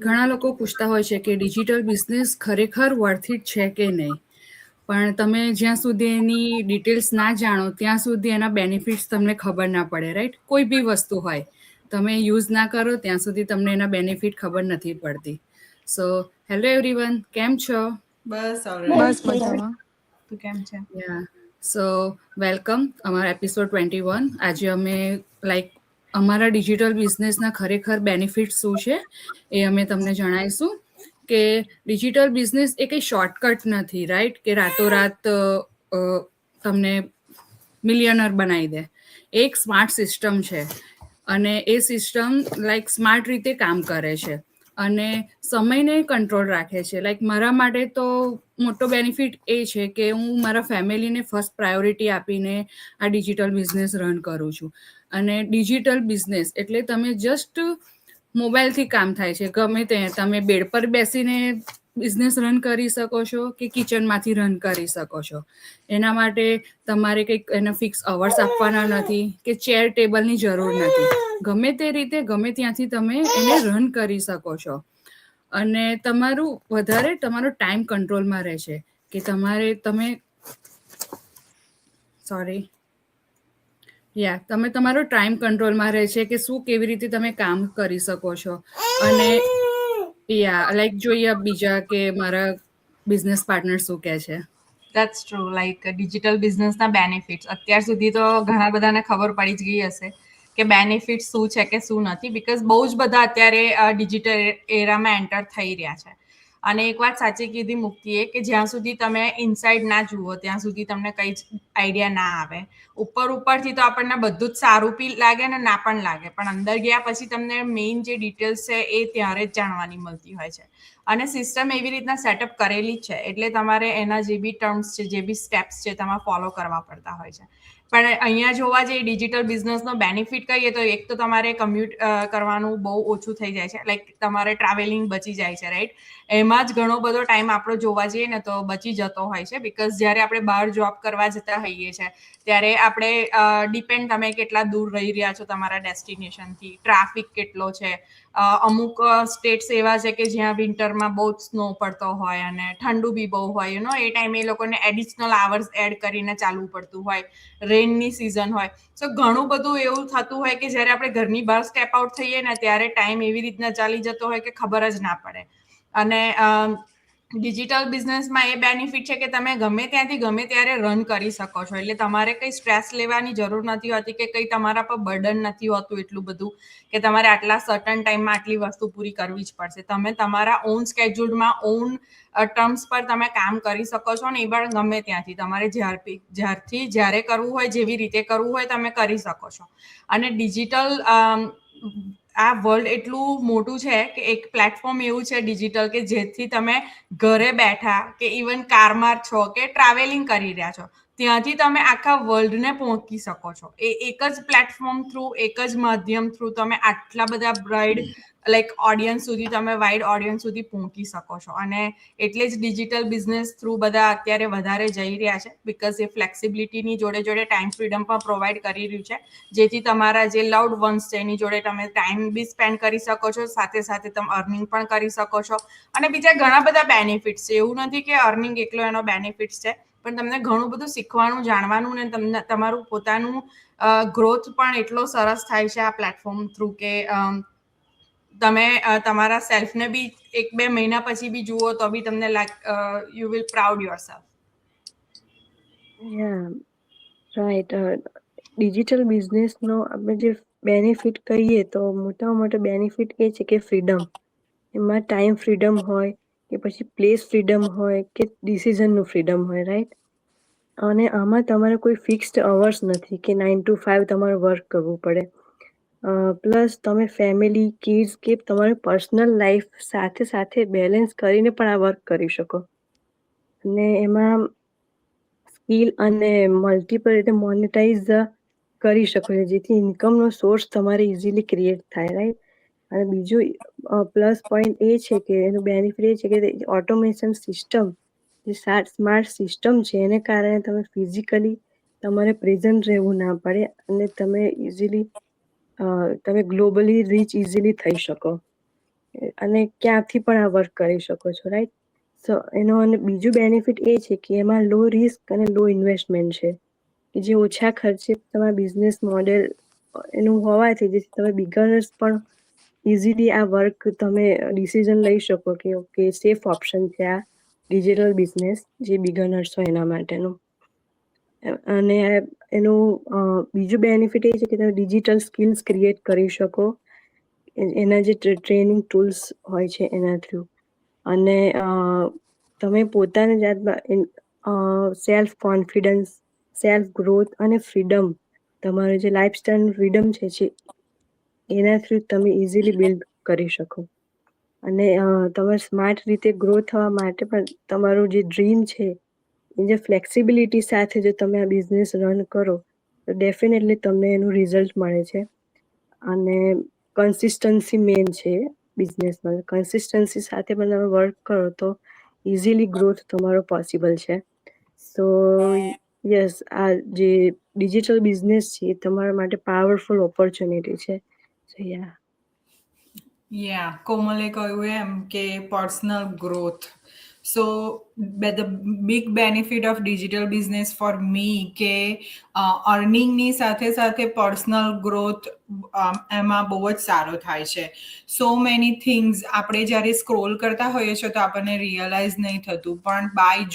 ઘણા લોકો પૂછતા હોય છે કે ડિજિટલ બિઝનેસ ખરેખર વર્થ ઇટ છે કે નહીં, પણ તમે જ્યાં સુધી એની ડિટેલ્સ ના જાણો ત્યાં સુધી એના બેનિફિટ્સ તમને ખબર ના પડે, રાઈટ? કોઈ બી વસ્તુ હોય, તમે યુઝ ના કરો ત્યાં સુધી તમને એના બેનિફિટ ખબર નથી પડતી. સો હેલો એવરીવન, કેમ છો? બસ મજામાં. તું કેમ છે? યા સો વેલકમ અમારા એપિસોડ 21. આજે અમે અમારા ડિજિટલ બિઝનેસના ખરેખર બેનિફિટ શું છે એ અમે તમને જણાવીશું. કે ડિજિટલ બિઝનેસ એ કંઈ શોર્ટકટ નથી, રાઈટ? કે રાતોરાત તમને મિલિયનર બનાવી દે. એક સ્માર્ટ સિસ્ટમ છે અને એ સિસ્ટમ સ્માર્ટ રીતે કામ કરે છે અને સમયને કંટ્રોલ રાખે છે. મારા માટે તો મોટો બેનિફિટ એ છે કે હું મારા ફેમિલીને ફર્સ્ટ પ્રાયોરિટી આપીને આ ડિજિટલ બિઝનેસ રન કરું છું. અને ડિજિટલ બિઝનેસ એટલે તમે જસ્ટ મોબાઈલથી કામ થાય છે. ગમે તે તમે બેડ પર બેસીને બિઝનેસ રન કરી શકો છો કે કિચનમાંથી રન કરી શકો છો. એના માટે તમારે કંઈક એને ફિક્સ અવર્સ આપવાના નથી કે ચેર ટેબલની જરૂર નથી. ગમે તે રીતે ગમે ત્યાંથી તમે એને રન કરી શકો છો. અને તમારો ટાઈમ કંટ્રોલમાં રહેશે કે તમે તમારો ટાઈમ કંટ્રોલમાં રહે છે કે શું કેવી રીતે તમે કામ કરી શકો છો. અને જોઈએ બીજા કે મારા બિઝનેસ પાર્ટનર શું કહે છે. That's true. ડિજિટલ બિઝનેસના બેનિફિટ્સ અત્યાર સુધી તો ઘણા બધાને ખબર પડી જ ગઈ હશે કે બેનિફિટ શું છે કે શું નથી, બીકોઝ બહુ જ બધા અત્યારે ડિજિટલ એરામાં એન્ટર થઈ રહ્યા છે. અને એક વાત સાચી કીધી મુક્તિએ કે જ્યાં સુધી તમે ઇનસાઇડ ના જુઓ ત્યાં સુધી તમને કંઈ જ આઈડિયા ના આવે. ઉપરથી તો આપણને બધું જ સારું બી લાગે ને ના પણ લાગે, પણ અંદર ગયા પછી તમને મેઇન જે ડિટેલ્સ છે એ ત્યારે જ જાણવાની મળતી હોય છે. અને સિસ્ટમ એવી રીતના સેટઅપ કરેલી જ છે એટલે તમારે એના જે બી ટર્મ્સ છે, જે બી સ્ટેપ્સ છે, તમારે ફોલો કરવા પડતા હોય છે. પણ અહીંયા જોવા જઈએ ડિજિટલ બિઝનેસનો બેનિફિટ કહીએ તો એક તો તમારે કમ્યુટ કરવાનું બહુ ઓછું થઈ જાય છે. તમારે ટ્રાવેલિંગ બચી જાય છે, રાઈટ? એમાં જ ઘણો બધો ટાઈમ આપણો જોવા જઈએ ને તો બચી જતો હોય છે. બીકોઝ જ્યારે આપણે બહાર જોબ કરવા જતા હોઈએ છીએ ત્યારે આપણે ડિપેન્ડ તમે કેટલા દૂર રહી રહ્યા છો તમારા ડેસ્ટિનેશનથી, ટ્રાફિક કેટલો છે. અમુક સ્ટેટ્સ એવા છે કે જ્યાં વિન્ટરમાં બહુ જ સ્નો પડતો હોય અને ઠંડુ બી બહુ હોય. એ ટાઈમે એ લોકોને એડિશનલ આવર્સ એડ કરીને ચાલવું પડતું હોય. રેનની સિઝન હોય. સો ઘણું બધું એવું થતું હોય કે જ્યારે આપણે ઘરની બહાર સ્ટેપ આઉટ થઈએ ને ત્યારે ટાઈમ એવી રીતના ચાલી જતો હોય કે ખબર જ ના પડે. અને ડિજિટલ બિઝનેસમાં એ બેનિફિટ છે કે તમે ગમે ત્યાંથી ગમે ત્યારે રન કરી શકો છો. એટલે તમારે કંઈ સ્ટ્રેસ લેવાની જરૂર નથી હોતી કે કંઈ તમારા પર બર્ડન નથી હોતું એટલું બધું કે તમારે આટલા સર્ટન ટાઈમમાં આટલી વસ્તુ પૂરી કરવી જ પડશે. તમે તમારા ઓન સ્કેડ્યુલમાં ઓન ટર્મ્સ પર તમે કામ કરી શકો છો ને એ પણ ગમે ત્યાંથી તમારે જ્યારથી જ્યારે કરવું હોય, જેવી રીતે કરવું હોય તમે કરી શકો છો. અને ડિજિટલ આ વર્લ્ડ એટલું મોટું છે કે એક પ્લેટફોર્મ એવું છે ડિજિટલ કે જેથી તમે ઘરે બેઠા કે ઇવન કારમાં છો કે ટ્રાવેલિંગ કરી રહ્યા છો ત્યાંથી તમે આખા વર્લ્ડને પહોંચી શકો છો. એ એક જ પ્લેટફોર્મ થ્રુ, એક જ માધ્યમ થ્રુ તમે આટલા બધા ઓડિયન્સ સુધી તમે વાઇડ ઓડિયન્સ સુધી પહોંચી શકો છો. અને એટલે જ ડિજિટલ બિઝનેસ થ્રુ બધા અત્યારે વધારે જઈ રહ્યા છે બીકોઝ એ ફ્લેક્સિબિલિટીની જોડે જોડે ટાઈમ ફ્રીડમ પણ પ્રોવાઈડ કરી રહ્યું છે. જેથી તમારા જે લવ્ડ વન્સ છે એની જોડે તમે ટાઈમ બી સ્પેન્ડ કરી શકો છો, સાથે સાથે તમે અર્નિંગ પણ કરી શકો છો. અને બીજા ઘણા બધા બેનિફિટ્સ છે. એવું નથી કે અર્નિંગ એકલો એનો બેનિફિટ્સ છે, પણ તમને ઘણું બધું શીખવાનું, જાણવાનું ને તમને તમારું પોતાનું ગ્રોથ પણ એટલો સરસ થાય છે આ પ્લેટફોર્મ થ્રુ કે તમે તમારા સેલ્ફને બી 1-2 મહિના પછી બી જુઓ તો બી તમને you will proud yourself. Right. Digital બિઝનેસનો આપણે જે બેનિફિટ કહીએ તો મોટામાં મોટો બેનિફિટ એ છે કે ફ્રીડમ. એમાં ટાઈમ ફ્રીડમ હોય કે પછી પ્લેસ ફ્રીડમ હોય કે ડિસિઝનનું ફ્રીડમ હોય, રાઈટ? અને આમાં તમારે કોઈ ફિક્સ્ડ અવર્સ નથી કે 9 to 5 તમારે વર્ક કરવું પડે. પ્લસ તમે ફેમિલી, કિડ્સ કે તમારી પર્સનલ લાઈફ સાથે સાથે બેલેન્સ કરીને પણ આ વર્ક કરી શકો. અને એમાં સ્કિલ અને મલ્ટિપલ રીતે મોનેટાઇઝ કરી શકો છો, જેથી ઇન્કમનો સોર્સ તમારે ઇઝીલી ક્રિએટ થાય, રાઈટ? અને બીજું પ્લસ પોઈન્ટ એ છે કે એનું બેનિફિટ એ છે કે ઓટોમેશન સિસ્ટમ, જે સ્માર્ટ સિસ્ટમ છે એને કારણે તમે ફિઝિકલી તમારે પ્રેઝન્ટ રહેવું ના પડે અને તમે ઇઝીલી તમે ગ્લોબલી રીચ ઇઝીલી થઈ શકો. અને ક્યાંથી પણ આ વર્ક કરી શકો છો, રાઈટ? સો એનો અને બીજું બેનિફિટ એ છે કે એમાં લો રિસ્ક અને લો ઇન્વેસ્ટમેન્ટ છે, કે જે ઓછા ખર્ચે તમારા બિઝનેસ મોડેલ એનું હોવાથી જેથી તમે બિગનર્સ પણ ઇઝીલી આ વર્ક તમે ડિસિઝન લઈ શકો કે ઓકે સેફ ઓપ્શન છે આ ડિજિટલ બિઝનેસ જે બિગનર્સ હોય એના માટેનું. અને એનું બીજું બેનિફિટ એ છે કે તમે ડિજિટલ સ્કિલ્સ ક્રિએટ કરી શકો એના જે ટ્રેનિંગ ટૂલ્સ હોય છે એના થ્રુ. અને તમે પોતાની જાતમાં સેલ્ફ કોન્ફિડન્સ, સેલ્ફ ગ્રોથ અને ફ્રીડમ, તમારું જે લાઈફસ્ટાઈલ ફ્રીડમ છે એના થ્રુ તમે ઇઝીલી બિલ્ડ કરી શકો. અને તમારે સ્માર્ટ રીતે ગ્રો થવા માટે પણ તમારું જે ડ્રીમ છે એ જે ફ્લેક્સિબિલિટી સાથે જો તમે આ બિઝનેસ રન કરો તો ડેફિનેટલી તમને એનું રિઝલ્ટ મળે છે. અને કન્સિસ્ટન્સી મેન છે બિઝનેસમાં. કન્સિસ્ટન્સી સાથે પણ તમે વર્ક કરો તો ઇઝીલી ગ્રોથ તમારો પોસિબલ છે. સો યસ, આ જે ડિજિટલ બિઝનેસ છે એ તમારા માટે પાવરફુલ ઓપોર્ચ્યુનિટી છે. સો યા કોમલે કહ્યું એમ કે personal growth. So the big benefit of digital business for me કે અર્નિંગની સાથે સાથે પર્સનલ ગ્રોથ એમાં બહુ જ સારો થાય છે. સો મેની થિંગ્સ આપણે જ્યારે સ્ક્રોલ કરતા હોઈએ છીએ તો આપણને રિયલાઇઝ નહીં થતું, પણ બાય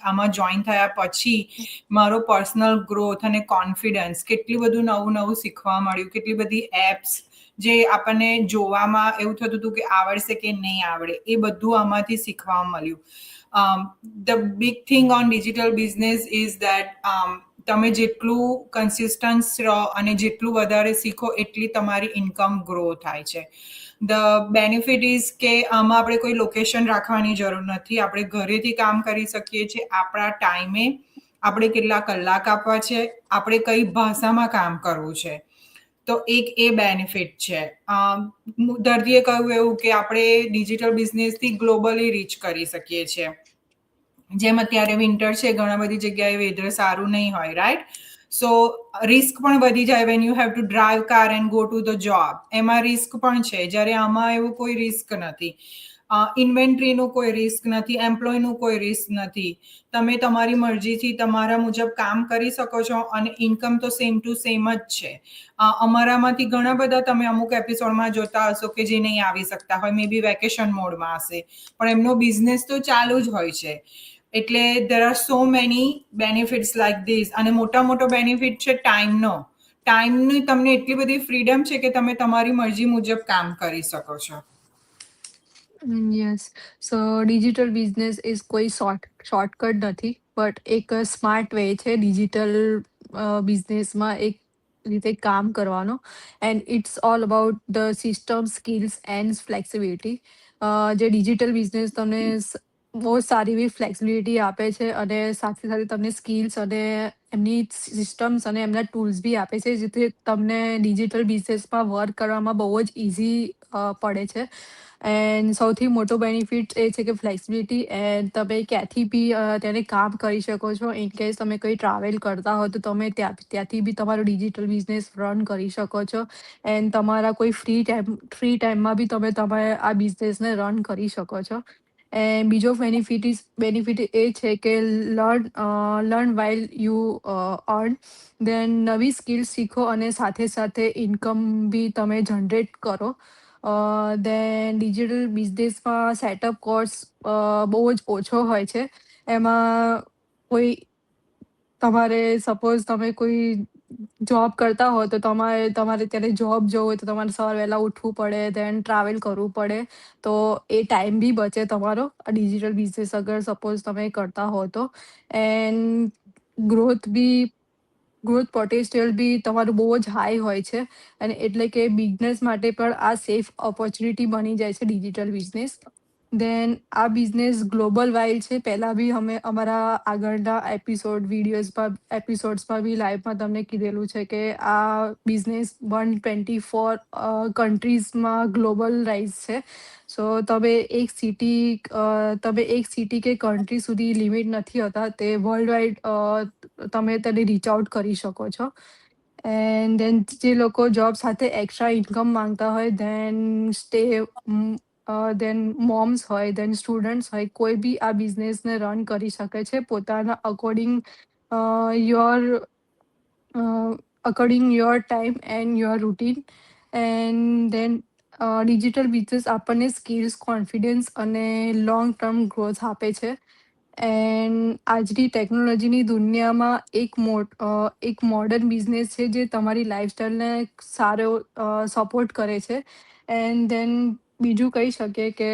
આમાં જોઈન થયા પછી મારો પર્સનલ ગ્રોથ અને કોન્ફિડન્સ, કેટલું બધું નવું નવું શીખવા મળ્યું, કેટલી બધી એપ્સ જે આપણને જોવામાં એવું થતું હતું કે આવડશે કે નહીં આવડે, એ બધું આમાંથી શીખવા મળ્યું. The big thing on digital business is that તમે જેટલું કન્સિસ્ટન્સ રહો અને જેટલું વધારે શીખો એટલી તમારી ઇન્કમ ગ્રો થાય છે. ધ બેનિફિટ ઇઝ કે આમાં આપણે કોઈ લોકેશન રાખવાની જરૂર નથી, આપણે ઘરેથી કામ કરી શકીએ છીએ આપણા ટાઈમે. આપણે કેટલા કલાક આપવા છે, આપણે કઈ ભાષામાં કામ કરવું છે, તો એક એ બેનિફિટ છે. દર્દીએ કહ્યું એવું કે આપણે ડિજિટલ બિઝનેસથી ગ્લોબલી રીચ કરી શકીએ છીએ. જેમ અત્યારે વિન્ટર છે, ઘણા બધી જગ્યાએ વેધર સારું નહીં હોય, રાઈટ? સો રિસ્ક પણ વધી જાય when you have to drive car and go to the job. એમાં રિસ્ક પણ છે, જ્યારે આમાં એવું કોઈ રિસ્ક નથી. ઇન્વેન્ટરીનું કોઈ રિસ્ક નથી, એમ્પ્લોયનું કોઈ રિસ્ક નથી. તમે તમારી મરજીથી તમારા મુજબ કામ કરી શકો છો અને ઇન્કમ તો સેમ ટુ સેમ જ છે. અમારામાંથી ઘણા બધા તમે અમુક એપિસોડમાં જોતા હશો કે જે નહીં આવી શકતા હોય, મે બી વેકેશન મોડમાં હશે, પણ એમનો બિઝનેસ તો ચાલુ જ હોય છે. એટલે there are so many benefits like this. અને મોટો બેનિફિટ છે ટાઈમનો. ટાઈમની તમને એટલી બધી ફ્રીડમ છે કે તમે તમારી મરજી મુજબ કામ કરી શકો છો. Yes. So digital business is કોઈ શોર્ટકટ નથી, બટ એક સ્માર્ટ વે છે ડિજિટલ બિઝનેસમાં એક રીતે કામ કરવાનો. And it's all about the system, skills and flexibility. જે ડિજિટલ બિઝનેસ તમને બહુ સારી એવી ફ્લેક્સિબિલિટી આપે છે અને સાથે સાથે તમને સ્કિલ્સ અને એમની સિસ્ટમ્સ અને એમના ટૂલ્સ બી આપે છે, જેથી તમને ડિજિટલ બિઝનેસમાં વર્ક કરવામાં બહુ જ ઇઝી પડે છે. એન્ડ સૌથી મોટો બેનિફિટ એ છે કે ફ્લેક્સિબિલિટી. એન્ડ તમે ક્યાંથી બી તેને કામ કરી શકો છો. ઇન કેસ તમે કોઈ ટ્રાવેલ કરતા હો તો તમે ત્યાંથી બી તમારો ડિજિટલ બિઝનેસ રન કરી શકો છો. એન્ડ તમારા કોઈ ફ્રી ટાઈમમાં બી તમે આ બિઝનેસને રન કરી શકો છો. એન્ડ બીજો બેનિફિટ એ છે કે લર્ન વાઇલ યુ અર્ન. દેન નવી સ્કિલ શીખો અને સાથે સાથે ઇન્કમ બી તમે જનરેટ કરો. દેન ડિજિટલ બિઝનેસમાં સેટઅપ કોસ્ટ બહુ જ ઓછો હોય છે. એમાં કોઈ તમારે સપોઝ તમે કોઈ જોબ કરતા હો તો તમારે ત્યારે જોબ જવું હોય તો તમારે સવારે વહેલા ઉઠવું પડે, દેન ટ્રાવેલ કરવું પડે. તો એ ટાઈમ બી બચે તમારો આ ડિજિટલ બિઝનેસ અગર સપોઝ તમે કરતા હો તો. એન્ડ ગ્રોથ પોટેન્શિયલ બી તમારું બહુ જ હાઈ હોય છે. અને એટલે કે બિઝનેસ માટે પણ આ સેફ ઓપોર્ચ્યુનિટી બની જાય છે ડિજિટલ બિઝનેસ. દેન આ બિઝનેસ ગ્લોબલ વાઇડ છે. પહેલાં બી અમે અમારા આગળના એપિસોડ્સમાં બી લાઈવમાં તમને કીધેલું છે કે આ બિઝનેસ 124 કન્ટ્રીઝમાં ગ્લોબલ રાઇઝ છે. સો તમે એક સિટી કે કન્ટ્રી સુધી લિમિટ નથી હોતા, તે વર્લ્ડ વાઇડ તમે તેને રીચ આઉટ કરી શકો છો. એન્ડ દેન જે લોકો જોબ સાથે એક્સ્ટ્રા ઇન્કમ માંગતા હોય, દેન દેન મોમ્સ હોય, દેન સ્ટુડન્ટ્સ હોય, કોઈ બી આ બિઝનેસને રન કરી શકે છે પોતાના according your time and your routine. And then digital business આપણને સ્કિલ્સ, કોન્ફિડન્સ અને લોંગ ટર્મ ગ્રોથ આપે છે. એન્ડ આજની ટેકનોલોજીની દુનિયામાં એક મોડર્ન બિઝનેસ છે જે તમારી લાઈફસ્ટાઈલને સારો સપોર્ટ કરે છે. એન્ડ દેન બીજું કહી શકીએ કે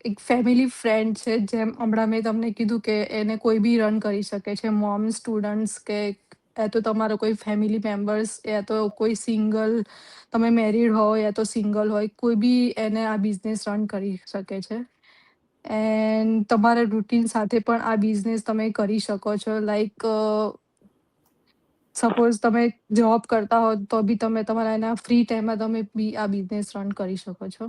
એક ફેમિલી ફ્રેન્ડ છે, જેમ હમણાં મેં તમને કીધું કે એને કોઈ બી રન કરી શકે છે, મોમ, સ્ટુડન્ટ્સ કે યા તો તમારો કોઈ ફેમિલી મેમ્બર્સ, યા તો કોઈ સિંગલ, તમે મેરીડ હો યા તો સિંગલ હોય, કોઈ બી એને આ બિઝનેસ રન કરી શકે છે. એન્ડ તમારા રૂટીન સાથે પણ આ બિઝનેસ તમે કરી શકો છો. લાઈક સપોઝ તમે જોબ કરતા હો તો બી તમે તમારા એના ફ્રી ટાઈમમાં તમે બી આ બિઝનેસ રન કરી શકો છો.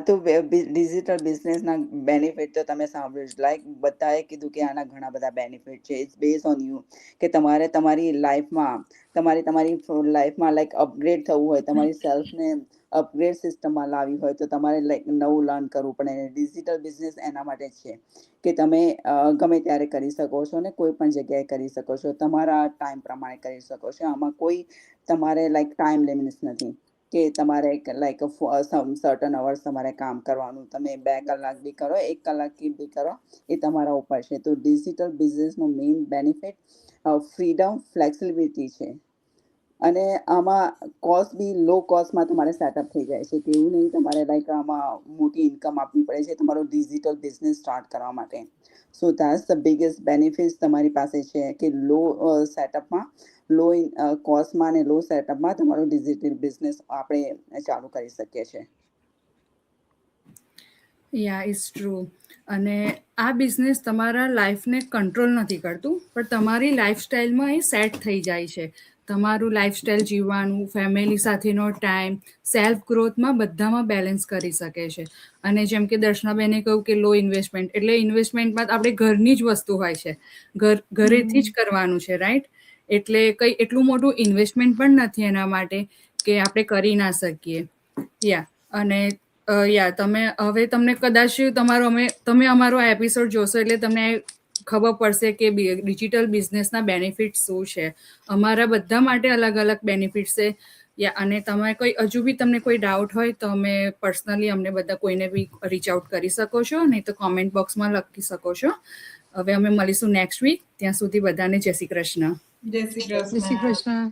તો ડિજિટલ બિઝનેસના બેનિફિટ તો તમે સાંભળ્યું જ. લાઈક બધાએ કીધું કે આના ઘણા બધા બેનિફિટ છે. ઇટ્સ બેઝ ઓન યુ કે તમારે તમારી લાઈફમાં લાઈક અપગ્રેડ થવું હોય, તમારી સેલ્ફને અપગ્રેડ સિસ્ટમમાં લાવવી હોય તો તમારે લાઈક નવું લર્ન કરવું પડે. અને ડિજિટલ બિઝનેસ એના માટે છે કે તમે ગમે ત્યારે કરી શકો છો ને કોઈ પણ જગ્યાએ કરી શકો છો, તમારા ટાઈમ પ્રમાણે કરી શકો છો. આમાં કોઈ તમારે લાઈક ટાઈમ લિમિટ્સ નથી કે તમારે લાઈક સર્ટન અવર્સ તમારે કામ કરવાનું, તમે 2 કલાક બી કરો, 1 કલાક બી કરો, એ તમારા ઉપર છે. તો ડિજિટલ બિઝનેસનો મેઇન બેનિફિટ ફ્રીડમ, ફ્લેક્સિબિલિટી છે. અને આમાં કોસ્ટ બી લો કોસ્ટમાં તમારે સેટઅપ થઈ જાય છે કે એવું નહીં તમારે લાઈક આમાં મોટી ઇન્કમ આપવી પડે છે તમારો ડિજિટલ બિઝનેસ સ્ટાર્ટ કરવા માટે. સો ધેટ્સ ધ બિગેસ્ટ બેનિફિટ તમારી પાસે છે કે લો સેટઅપમાં, લો કોસ્ટમાં અને લો સેટઅપમાં તમારો ડિજિટલ બિઝનેસ આપણે ચાલુ કરી શકીએ છીએ. યા ઇઝ ટ્રુ. અને આ બિઝનેસ તમારા લાઈફને કંટ્રોલ નથી કરતું, પણ તમારી લાઈફસ્ટાઈલમાં એ સેટ થઈ જાય છે. તમારું લાઈફસ્ટાઈલ જીવવાનું, ફેમિલી સાથેનો ટાઈમ, સેલ્ફ ગ્રોથમાં બધામાં બેલેન્સ કરી શકે છે. અને જેમ કે દર્શનાબેને કહ્યું કે લો ઇન્વેસ્ટમેન્ટ, એટલે ઇન્વેસ્ટમેન્ટમાં આપણે ઘરની જ વસ્તુ હોય છે, ઘરેથી જ કરવાનું છે, રાઈટ? એટલે કંઈ એટલું મોટું ઇન્વેસ્ટમેન્ટ પણ નથી એના માટે કે આપણે કરી ના શકીએ. અને તમને કદાચ તમે અમારો આ એપિસોડ જોશો એટલે તમને ખબર પડશે કે ડિજિટલ બિઝનેસના બેનિફિટ શું છે. અમારા બધા માટે અલગ અલગ બેનિફિટ છે. અને તમે હજુ બી તમને કોઈ ડાઉટ હોય તો અમે પર્સનલી અમને બધા કોઈને બી રીચ આઉટ કરી શકો છો, નહીં તો કોમેન્ટ બોક્સમાં લખી શકો છો. હવે અમે મળીશું નેક્સ્ટ વીક. ત્યાં સુધી બધાને જય શ્રી કૃષ્ણ. જય શ્રી જય શ્રી કૃષ્ણ. કૃષ્ણ.